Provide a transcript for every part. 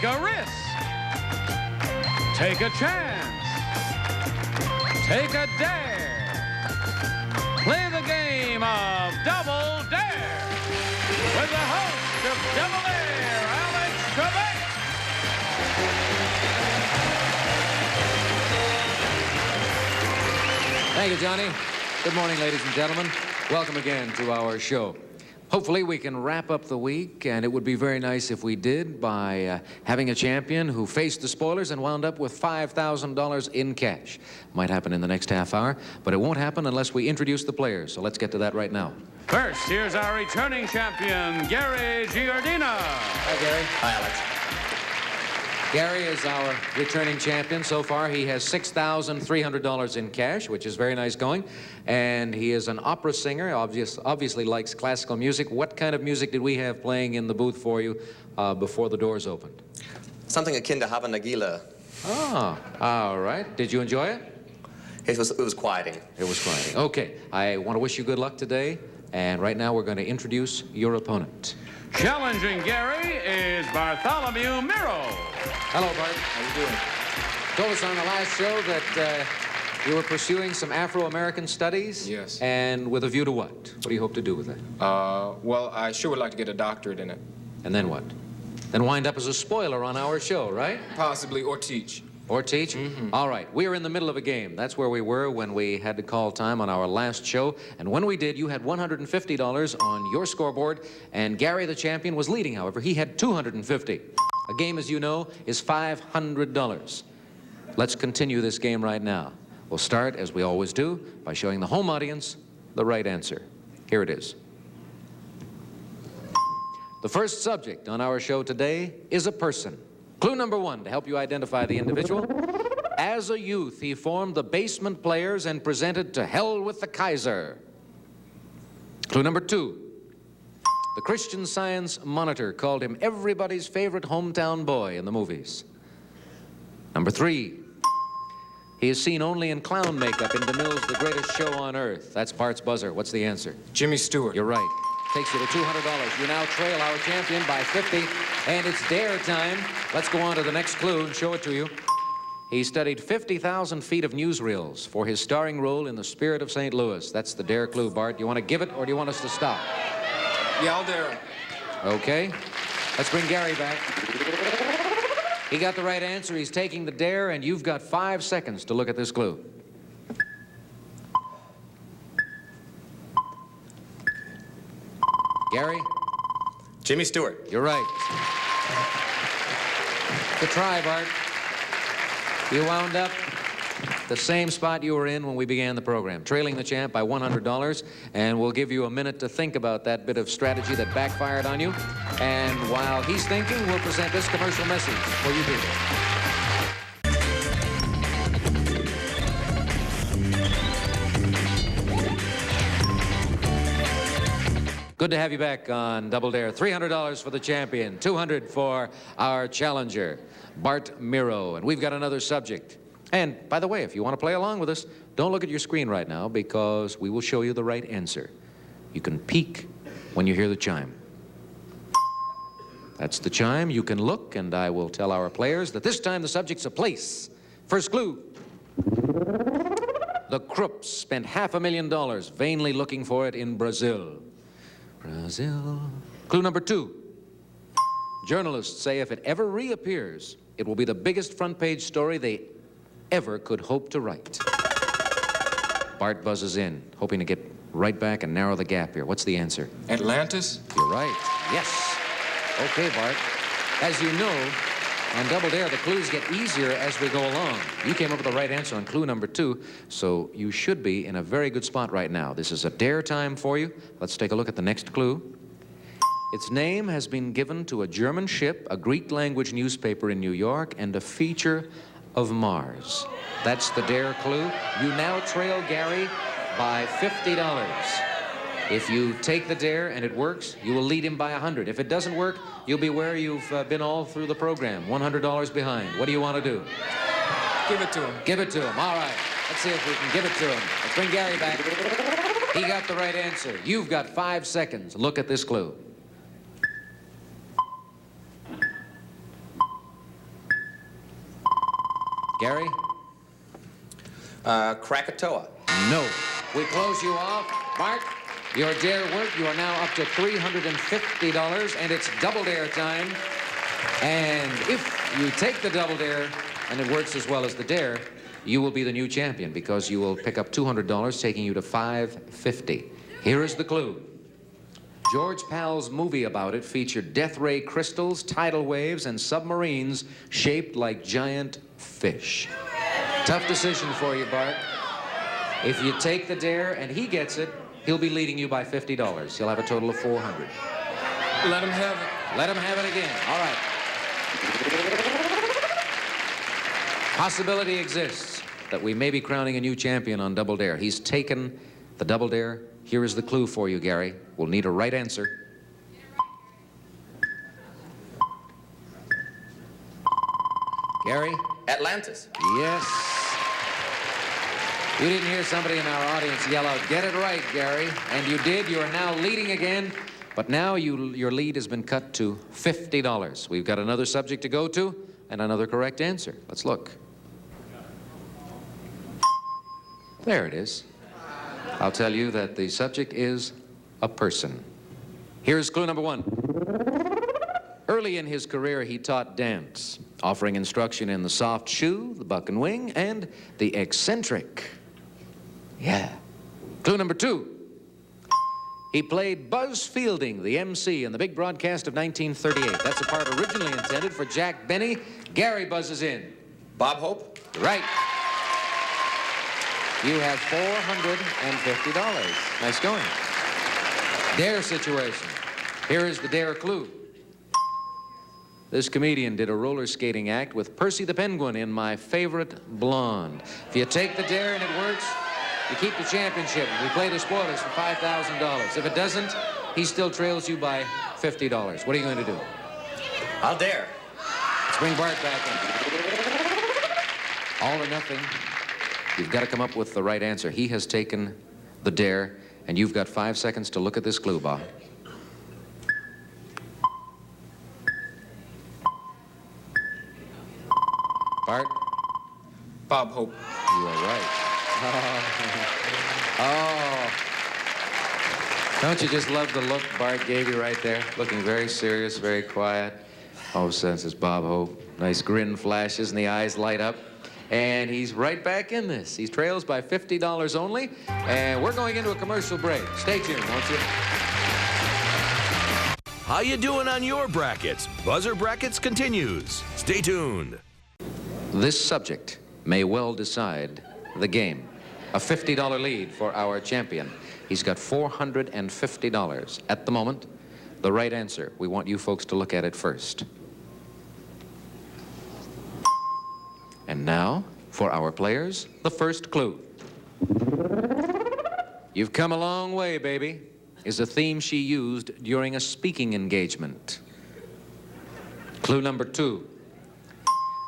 Take a risk. Take a chance. Take a dare. Play the game of Double Dare with the host of Double Dare, Alex Trebek. Thank you, Johnny. Good morning, ladies and gentlemen. Welcome again to our show. Hopefully we can wrap up the week, and it would be very nice if we did by having a champion who faced the spoilers and wound up with $5,000 in cash. Might happen in the next half hour, but it won't happen unless we introduce the players. So let's get to that right now. First, here's our returning champion, Gary Giardina. Hi, Gary. Hi, Alex. Gary is our returning champion. So far, he has $6,300 in cash, which is very nice going. And he is an opera singer, obviously likes classical music. What kind of music did we have playing in the booth for you before the doors opened? Something akin to Hava Nagila. Oh, all right. Did you enjoy it? It was quieting. It was quieting. Okay, I want to wish you good luck today. And right now, we're going to introduce your opponent. Challenging Gary is Bartholomew Miro. Hello, Bart. How you doing? Told us on the last show that you were pursuing some Afro-American studies. Yes. And with a view to what? What do you hope to do with that? Well, I sure would like to get a doctorate in it. And then what? Then wind up as a spoiler on our show, right? Possibly, or teach. Or teach? Mm-hmm. All right. We are in the middle of a game. That's where we were when we had to call time on our last show. And when we did, you had $150 on your scoreboard. And Gary, the champion, was leading, however. He had $250. A game, as you know, is $500. Let's continue this game right now. We'll start, as we always do, by showing the home audience the right answer. Here it is. The first subject on our show today is a person. Clue number one, to help you identify the individual. As a youth, he formed the Basement Players and presented To Hell with the Kaiser. Clue number two, the Christian Science Monitor called him everybody's favorite hometown boy in the movies. Number three, he is seen only in clown makeup in DeMille's The Greatest Show on Earth. That's Bart's buzzer. What's the answer? Jimmy Stewart. You're right. Takes you to $200. You now trail our champion by 50, and it's dare time. Let's go on to the next clue and show it to you. He studied 50,000 feet of newsreels for his starring role in The Spirit of St. Louis. That's the dare clue, Bart. You want to give it, or do you want us to stop? Yeah, I'll dare him. Okay. Let's bring Gary back. He got the right answer. He's taking the dare, and you've got 5 seconds to look at this clue. Gary? Jimmy Stewart. You're right. Good try, Bart. You wound up the same spot you were in when we began the program, trailing the champ by $100, and we'll give you a minute to think about that bit of strategy that backfired on you. And while he's thinking, we'll present this commercial message for you people. Good to have you back on Double Dare. $300 for the champion, $200 for our challenger, Bart Miro. And we've got another subject. And by the way, if you want to play along with us, don't look at your screen right now because we will show you the right answer. You can peek when you hear the chime. That's the chime. You can look, and I will tell our players that this time the subject's a place. First clue. The Krupps spent $500,000 vainly looking for it in Brazil. Brazil. Clue number two. Journalists say if it ever reappears, it will be the biggest front page story they ever could hope to write. Bart buzzes in, hoping to get right back and narrow the gap here. What's the answer? Atlantis? You're right. Yes. Okay, Bart. As you know, on Double Dare, the clues get easier as we go along. You came up with the right answer on clue number two, so you should be in a very good spot right now. This is a dare time for you. Let's take a look at the next clue. Its name has been given to a German ship, a Greek language newspaper in New York, and a feature of Mars. That's the dare clue. You now trail Gary by $50. If you take the dare and it works, you will lead him by 100. If it doesn't work, you'll be where you've been all through the program, $100 behind. What do you want to do? Give it to him. Give it to him. All right. Let's see if we can give it to him. Let's bring Gary back. He got the right answer. You've got 5 seconds. Look at this clue. Gary? Krakatoa. No. We close you off. Bart, your dare worked. You are now up to $350, and it's double dare time. And if you take the double dare, and it works as well as the dare, you will be the new champion because you will pick up $200, taking you to $550. Here is the clue. George Pal's movie about it featured death ray crystals, tidal waves, and submarines shaped like giant fish. Tough decision for you, Bart. If you take the dare and he gets it, he'll be leading you by $50. He'll have a total of $400. Let him have it. Let him have it again. All right. Possibility exists that we may be crowning a new champion on Double Dare. He's taken the Double Dare. Here is the clue for you, Gary. We'll need a right answer. Gary? Atlantis. Yes. You didn't hear somebody in our audience yell out, "Get it right, Gary." And you did. You are now leading again. But now your lead has been cut to $50. We've got another subject to go to and another correct answer. Let's look. There it is. I'll tell you that the subject is a person. Here's clue number one. Early in his career, he taught dance, offering instruction in the soft shoe, the buck and wing, and the eccentric. Yeah. Clue number two. He played Buzz Fielding, the MC, in the big broadcast of 1938. That's a part originally intended for Jack Benny. Gary buzzes in. Bob Hope. Right. You have $450. Nice going. Dare situation. Here is the dare clue. This comedian did a roller skating act with Percy the Penguin in My Favorite Blonde. If you take the dare and it works, you keep the championship. We play the spoilers for $5,000. If it doesn't, he still trails you by $50. What are you going to do? I'll dare. Let's bring Bart back in. All or nothing. You've got to come up with the right answer. He has taken the dare, and you've got 5 seconds to look at this clue, Bob. Bart? Bob Hope. You are right. Oh. Don't you just love the look Bart gave you right there? Looking very serious, very quiet. All of a sudden, says Bob Hope. Nice grin flashes and the eyes light up. And he's right back in this. He trails by $50 only. And we're going into a commercial break. Stay tuned, won't you? How you doing on your brackets? Buzzer Brackets continues. Stay tuned. This subject may well decide the game. A $50 lead for our champion. He's got $450 at the moment. The right answer. We want you folks to look at it first. And now, for our players, the first clue. You've come a long way, baby, is a theme she used during a speaking engagement. Clue number two.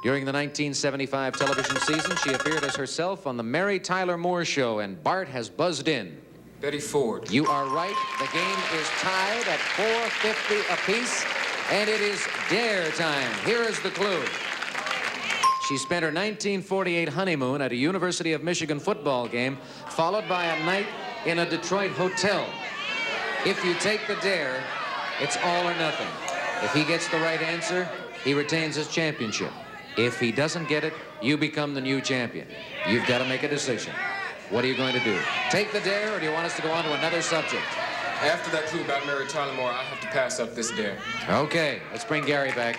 During the 1975 television season, she appeared as herself on the Mary Tyler Moore Show, and Bart has buzzed in. Betty Ford. You are right. The game is tied at $450 apiece, and it is dare time. Here is the clue. She spent her 1948 honeymoon at a University of Michigan football game, followed by a night in a Detroit hotel. If you take the dare, it's all or nothing. If he gets the right answer, he retains his championship. If he doesn't get it, you become the new champion. You've got to make a decision. What are you going to do? Take the dare, or do you want us to go on to another subject? After that clue about Mary Tyler Moore, I have to pass up this dare. Okay, let's bring Gary back.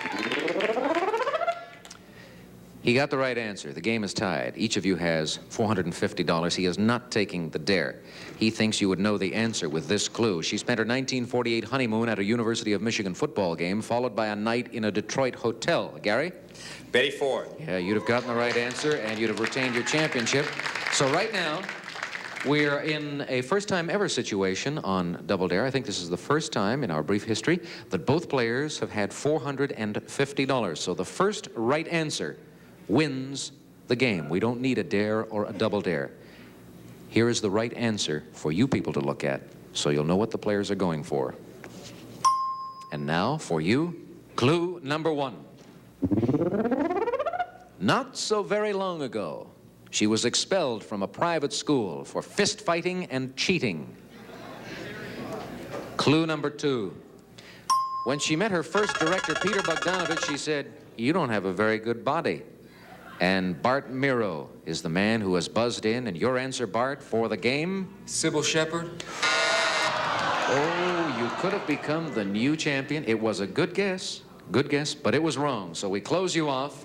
He got the right answer. The game is tied. Each of you has $450. He is not taking the dare. He thinks you would know the answer with this clue. She spent her 1948 honeymoon at a University of Michigan football game, followed by a night in a Detroit hotel. Gary? Betty Ford. Yeah, you'd have gotten the right answer, and you'd have retained your championship. So right now, we're in a first-time ever situation on Double Dare. I think this is the first time in our brief history that both players have had $450. So the first right answer wins the game. We don't need a dare or a double dare. Here is the right answer for you people to look at, so you'll know what the players are going for. And now, for you, clue number one. not so very long ago, she was expelled from a private school for fist fighting and cheating. Clue number 2. When she met her first director, Peter Bogdanovich, she said, "You don't have a very good body." And Bart Miro is the man who has buzzed in. And your answer, Bart, for the game? Sybil Shepherd. Oh, you could have become the new champion. It was a good guess, but it was wrong. So we close you off,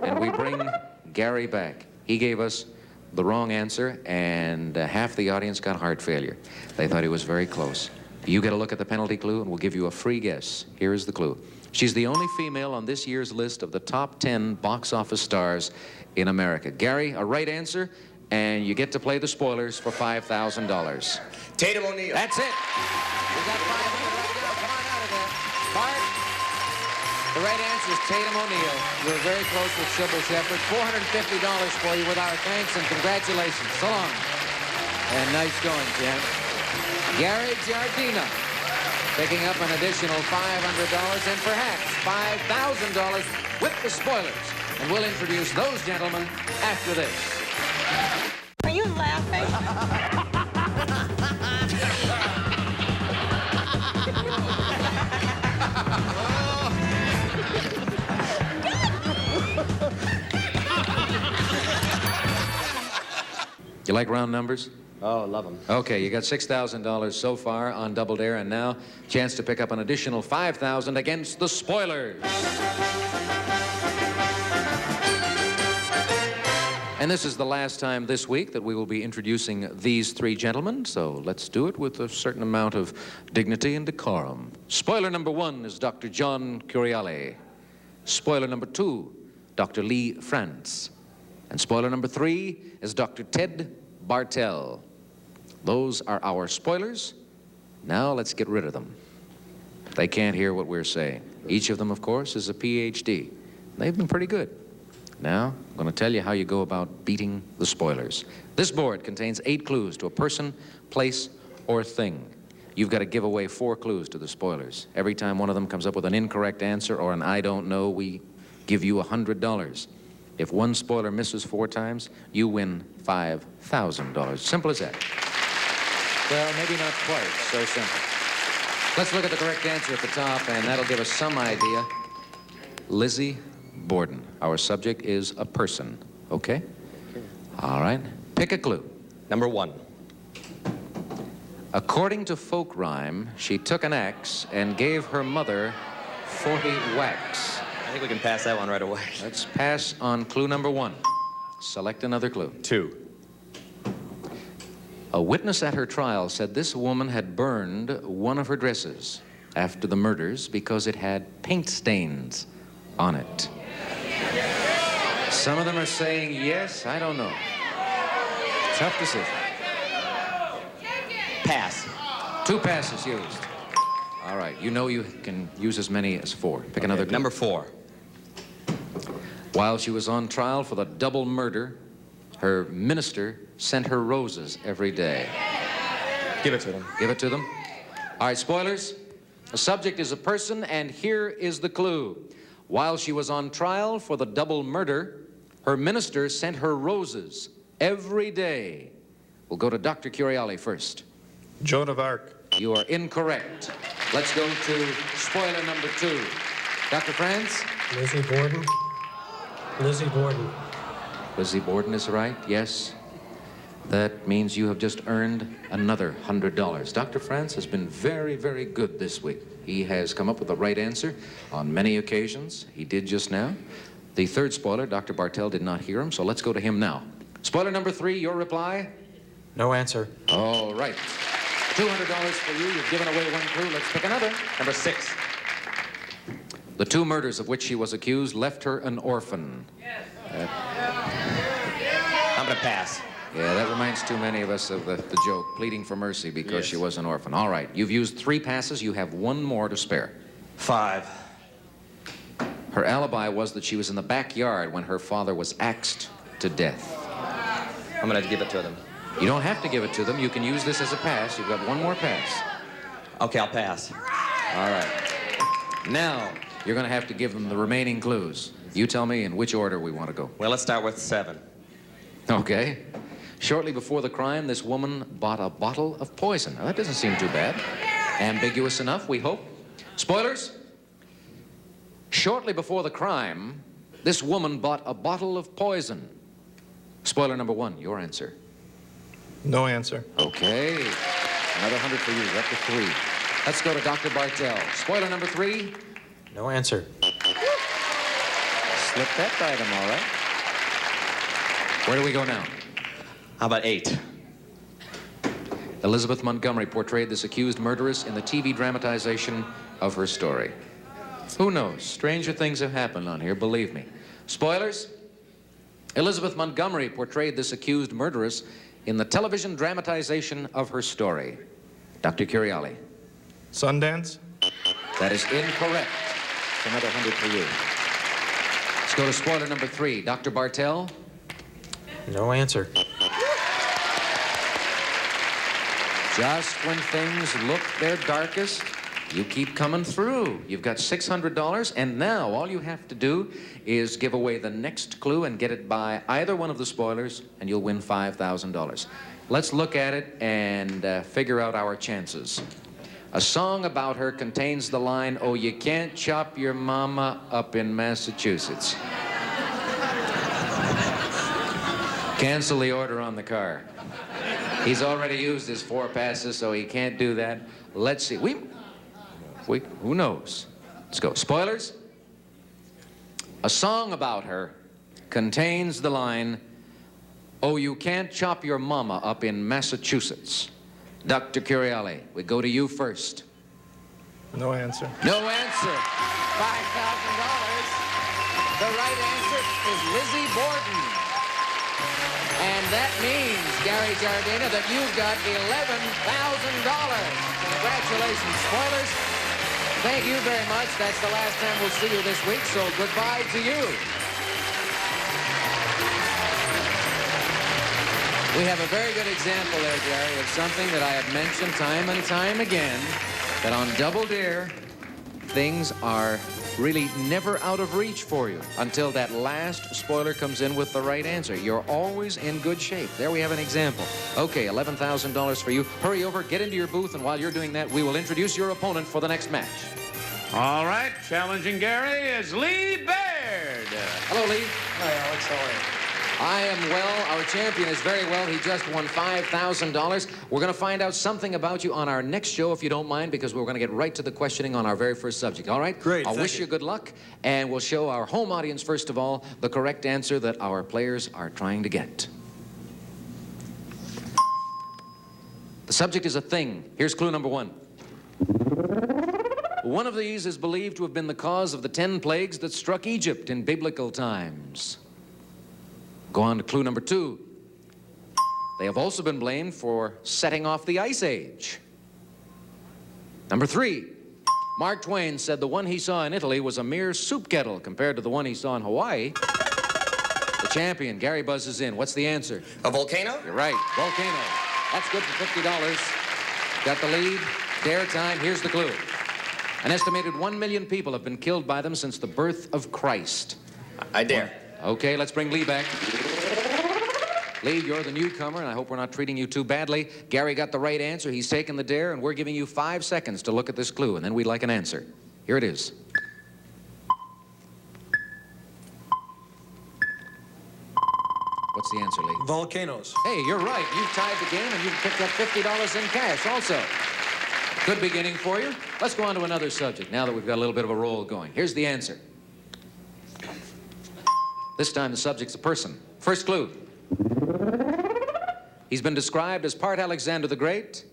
and we bring Gary back. He gave us the wrong answer, and half the audience got heart failure. They thought he was very close. You get a look at the penalty clue, and we'll give you a free guess. Here is the clue. She's the only female on this year's list of the top 10 box office stars in America. Gary, a right answer, and you get to play the spoilers for $5,000. Tatum O'Neal. That's it. We got 500 right now. Come on out of there. Bart, the right answer is Tatum O'Neal. You were very close with Sybil Shepherd. $450 for you with our thanks and congratulations. So long. And nice going, Jim. Gary Giardina picking up an additional $500 and perhaps $5,000 with the spoilers. And we'll introduce those gentlemen after this. Are you laughing? You like round numbers? Oh, love them. Okay, you got $6,000 so far on Double Dare, and now chance to pick up an additional $5,000 against the spoilers. And this is the last time this week that we will be introducing these three gentlemen, so let's do it with a certain amount of dignity and decorum. Spoiler number 1 is Dr. John Curiale. Spoiler number 2, Dr. Lee France. And spoiler number 3 is Dr. Ted Bartell. Those are our spoilers. Now let's get rid of them. They can't hear what we're saying. Each of them, of course, is a PhD. They've been pretty good. Now, I'm going to tell you how you go about beating the spoilers. This board contains 8 clues to a person, place, or thing. You've got to give away 4 clues to the spoilers. Every time one of them comes up with an incorrect answer or an I don't know, we give you $100. If one spoiler misses 4 times, you win $5,000. Simple as that. Well, maybe not quite so simple. Let's look at the correct answer at the top, and that'll give us some idea. Lizzie Borden. Our subject is a person. Okay? All right. Pick a clue. Number 1. According to folk rhyme, she took an axe and gave her mother 40 whacks. I think we can pass that one right away. Let's pass on clue number 1. Select another clue. 2. A witness at her trial said this woman had burned one of her dresses after the murders because it had paint stains on it. Some of them are saying yes, I don't know. Tough decision. Pass. 2 passes used. All right, you know you can use as many as 4. Pick another clue. Number 4. While she was on trial for the double murder, her minister sent her roses every day. Give it to them. Give it to them. All right, spoilers. The subject is a person, and here is the clue. While she was on trial for the double murder, her minister sent her roses every day. We'll go to Dr. Curiale first. Joan of Arc. You are incorrect. Let's go to spoiler number 2. Dr. France? Lizzie Borden. Lizzie Borden. Lizzie Borden is right, yes. That means you have just earned another $100. Dr. France has been very, very good this week. He has come up with the right answer on many occasions. He did just now. The third spoiler, Dr. Bartell, did not hear him, so let's go to him now. Spoiler number 3, your reply? No answer. All right. $200 for you. You've given away 1 clue. Let's pick another. Number 6. The 2 murders of which she was accused left her an orphan. I'm going to pass. Yeah, that reminds too many of us of the joke, pleading for mercy because Yes. she was an orphan. All right, you've used 3 passes. You have 1 more to spare. 5. Her alibi was that she was in the backyard when her father was axed to death. I'm going to give it to them. You don't have to give it to them. You can use this as a pass. You've got 1 more pass. Okay, I'll pass. All right. Now, you're going to have to give them the remaining clues. You tell me in which order we want to go. Well, let's start with 7. Okay. Shortly before the crime, this woman bought a bottle of poison. Now, that doesn't seem too bad. Ambiguous enough, we hope. Spoilers? Shortly before the crime, this woman bought a bottle of poison. Spoiler number 1, your answer. No answer. Okay. Another 100 for you. We're up to 3. Let's go to Dr. Bartell. Spoiler number 3. No answer. Slipped that by them, all right. Where do we go now? How about 8? Elizabeth Montgomery portrayed this accused murderess in the TV dramatization of her story. Who knows? Stranger things have happened on here, believe me. Spoilers? Elizabeth Montgomery portrayed this accused murderess in the television dramatization of her story. Dr. Curiali. Sundance? That is incorrect. Another 100 for you. Let's go to spoiler number 3. Dr. Bartell? No answer. Just when things look their darkest, you keep coming through. You've got $600, and now all you have to do is give away the next clue and get it by either one of the spoilers, and you'll win $5,000. Let's look at it and figure out our chances. A song about her contains the line, "Oh, you can't chop your mama up in Massachusetts." Cancel the order on the car. He's already used his 4 passes, so he can't do that. Let's see. Who knows? Let's go. Spoilers? A song about her contains the line, "Oh, you can't chop your mama up in Massachusetts." Dr. Curiali, we go to you first. No answer. No answer. $5,000. The right answer is Lizzie Borden. And that means, Gary Jardina, that you've got $11,000. Congratulations, spoilers. Thank you very much. That's the last time we'll see you this week, so goodbye to you. We have a very good example there, Gary, of something that I have mentioned time and time again, that on Double Dare, things are really never out of reach for you until that last spoiler comes in with the right answer. You're always in good shape. There we have an example. Okay, $11,000 for you. Hurry over, get into your booth, and while you're doing that, we will introduce your opponent for the next match. All right, challenging Gary is Lee Baird. Hello, Lee. Hi, Alex. How are you? I am well. Our champion is very well. He just won $5,000. We're going to find out something about you on our next show, if you don't mind, because we're going to get right to the questioning on our very first subject. All right? Great. I'll wish you good luck, and we'll show our home audience, first of all, the correct answer that our players are trying to get. The subject is a thing. Here's clue number 1. One of these is believed to have been the cause of the 10 plagues that struck Egypt in biblical times. Go on to clue number 2. They have also been blamed for setting off the Ice Age. Number 3, Mark Twain said the one he saw in Italy was a mere soup kettle compared to the one he saw in Hawaii. The champion, Gary, buzzes in. What's the answer? A volcano? You're right, volcano. That's good for $50. Got the lead. Dare time. Here's the clue. An estimated 1 million people have been killed by them since the birth of Christ. I dare. Okay, let's bring Lee back. Lee, you're the newcomer, and I hope we're not treating you too badly. Gary got the right answer. He's taken the dare, and we're giving you 5 seconds to look at this clue, and then we'd like an answer. Here it is. What's the answer, Lee? Volcanoes. Hey, you're right. You've tied the game, and you've picked up $50 in cash also. Good beginning for you. Let's go on to another subject now that we've got a little bit of a roll going. Here's the answer. This time the subject's a person. First clue. He's been described as part Alexander the Great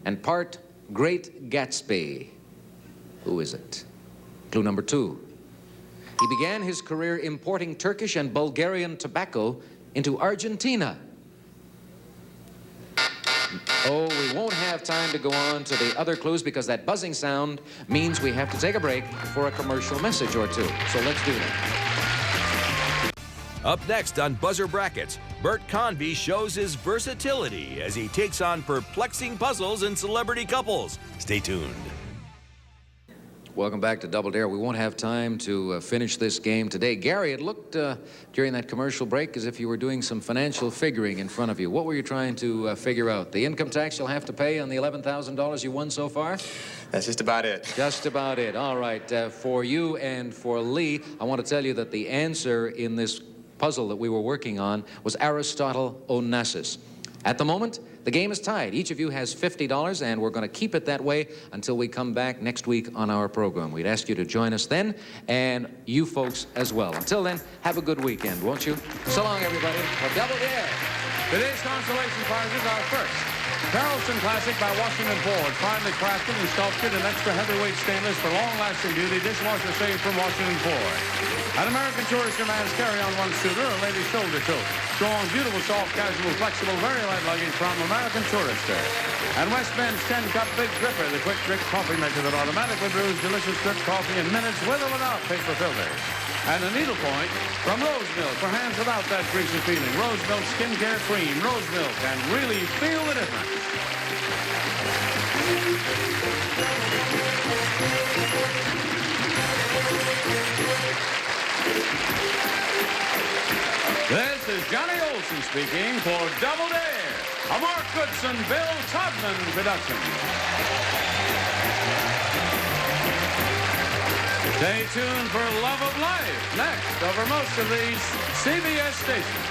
and part Great Gatsby. Who is it? Clue number 2. He began his career importing Turkish and Bulgarian tobacco into Argentina. Oh, we won't have time to go on to the other clues because that buzzing sound means we have to take a break for a commercial message or 2. So let's do that. Up next on Buzzer Brackets, Bert Convy shows his versatility as he takes on perplexing puzzles and celebrity couples. Stay tuned. Welcome back to Double Dare. We won't have time to finish this game today. Gary, it looked during that commercial break as if you were doing some financial figuring in front of you. What were you trying to figure out? The income tax you'll have to pay on the $11,000 you won so far? That's just about it. Just about it. All right. For you and for Lee, I want to tell you that the answer in this puzzle that we were working on was Aristotle Onassis. At the moment, the game is tied. Each of you has $50, and we're going to keep it that way until we come back next week on our program. We'd ask you to join us then, and you folks as well. Until then, have a good weekend, won't you? So long, everybody, for Double Dare. Today's consolation prizes are first, Carrollton Classic by Washington Ford, finely crafted and sculpted in extra heavyweight stainless for long-lasting beauty, dishwasher safe from Washington Ford. An American Tourister man's carry-on one-suiter, a lady's shoulder tote. Strong, beautiful, soft, casual, flexible, very light luggage from American Tourister. And West Bend's 10-cup Big Dripper, the quick drip coffee maker that automatically brews delicious drip coffee in minutes with or without paper filters. And a needlepoint from Rose Milk for hands without that greasy feeling. Rose Milk Skincare Cream. Rose Milk can really feel the difference. This is Johnny Olson speaking for Double Dare, a Mark Goodson-Bill Todman production. Stay tuned for Love of Life next over most of these CBS stations.